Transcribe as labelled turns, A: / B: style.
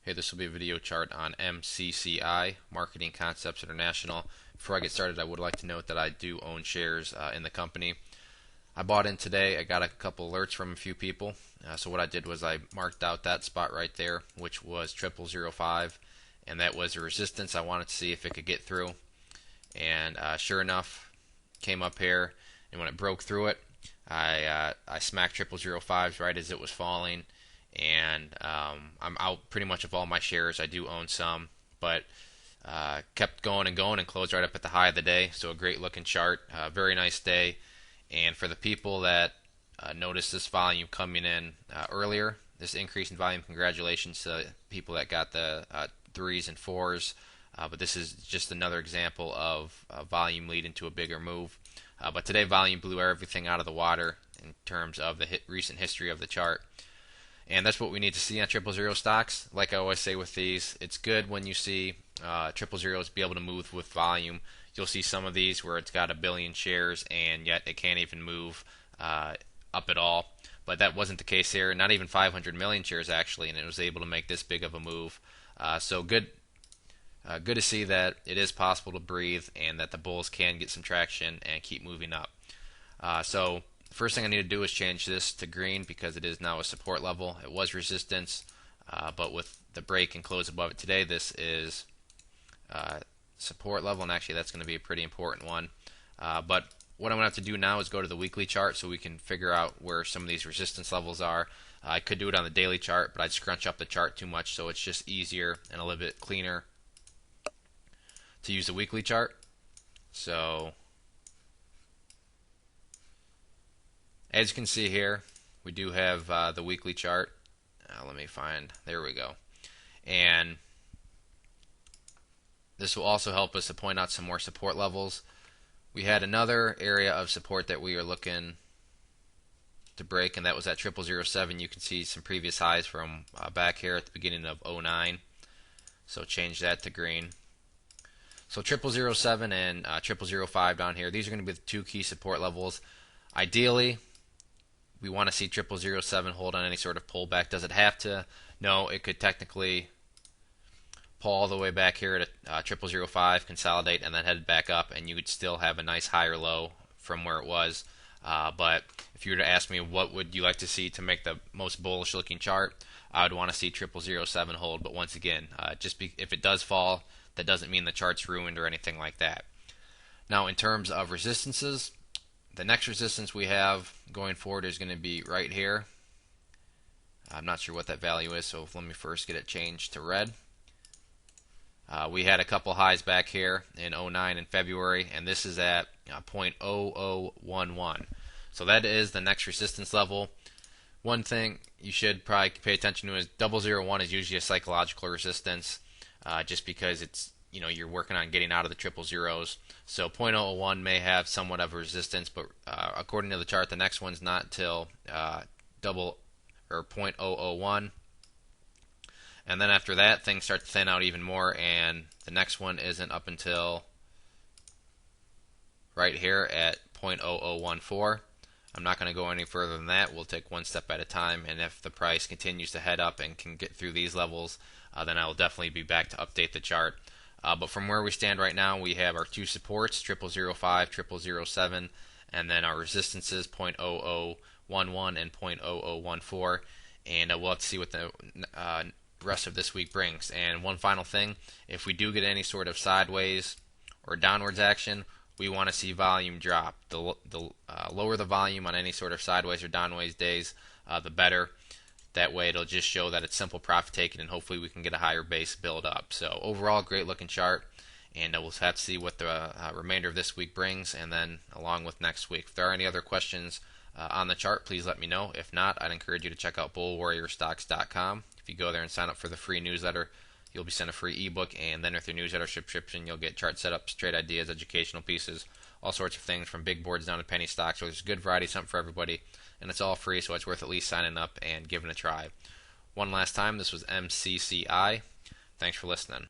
A: Hey, this will be a video chart on MCCI, Marketing Concepts International. Before I get started, I would like to note that I do own shares in the company. I bought in today. I got a couple alerts from a few people. So what I did was I marked out that spot right there, which was 0005, and that was a resistance. I wanted to see if it could get through, and sure enough, came up here, and when it broke through it, I smacked 0005s right as it was falling. And I'm out pretty much of all my shares. I do own some, but kept going and going and closed right up at the high of the day. So a great looking chart, very nice day. And for the people that noticed this volume coming in earlier, this increase in volume, congratulations to people that got the 3s and 4s. But this is just another example of volume leading to a bigger move. But today volume blew everything out of the water in terms of the recent history of the chart. And that's what we need to see on 000 stocks. Like I always say with these, it's good when you see 000s be able to move with volume. You'll see some of these where it's got a billion shares and yet it can't even move up at all. But that wasn't the case here. Not even 500 million shares actually, and it was able to make this big of a move. So good to see that it is possible to breathe and that the bulls can get some traction and keep moving up. So first thing I need to do is change this to green because it is now a support level. It was resistance, but with the break and close above it today, this is support level, and actually that's going to be a pretty important one. But what I'm going to have to do now is go to the weekly chart so we can figure out where some of these resistance levels are. I could do it on the daily chart, but I'd scrunch up the chart too much, so it's just easier and a little bit cleaner to use the weekly chart. So as you can see here, we do have the weekly chart. Let me find, there we go. And this will also help us to point out some more support levels. We had another area of support that we are looking to break, and that was at 0007. You can see some previous highs from back here at the beginning of 09. So change that to green. So 0007 and 0005 down here, these are going to be the two key support levels. Ideally, we want to see 0007 hold on any sort of pullback. Does it have to? No, it could technically pull all the way back here at 0005, consolidate, and then head back up, and you would still have a nice higher low from where it was. But if you were to ask me what would you like to see to make the most bullish looking chart, I would want to see 0007 hold. But once again, if it does fall, that doesn't mean the chart's ruined or anything like that. Now, in terms of resistances, the next resistance we have going forward is going to be right here. I'm not sure what that value is, so let me first get it changed to red. We had a couple highs back here in 09 in February, and this is at 0.0011. So that is the next resistance level. One thing you should probably pay attention to is 001 is usually a psychological resistance, just because it's, you're working on getting out of the 000s. So 0.001 may have somewhat of a resistance, but according to the chart, the next one's not till 0.001. And then after that, things start to thin out even more, and the next one isn't up until right here at 0.0014. I'm not going to go any further than that. We'll take one step at a time, and if the price continues to head up and can get through these levels, then I will definitely be back to update the chart. But from where we stand right now, we have our two supports, 0005, 0007, and then our resistances, 0.0011 and 0.0014. And we'll have to see what the rest of this week brings. And one final thing, if we do get any sort of sideways or downwards action, we want to see volume drop. The lower the volume on any sort of sideways or downways days, the better. That way it'll just show that it's simple profit taking, and hopefully we can get a higher base build up. So overall, great looking chart, and we'll have to see what the remainder of this week brings, and then along with next week. If there are any other questions on the chart, please let me know. If not, I'd encourage you to check out bullwarriorstocks.com. If you go there and sign up for the free newsletter, you'll be sent a free ebook, and then with your newsletter subscription, you'll get chart setups, trade ideas, educational pieces, all sorts of things from big boards down to penny stocks. So there's a good variety, something for everybody, and it's all free, so it's worth at least signing up and giving it a try. One last time, this was MCCI. Thanks for listening.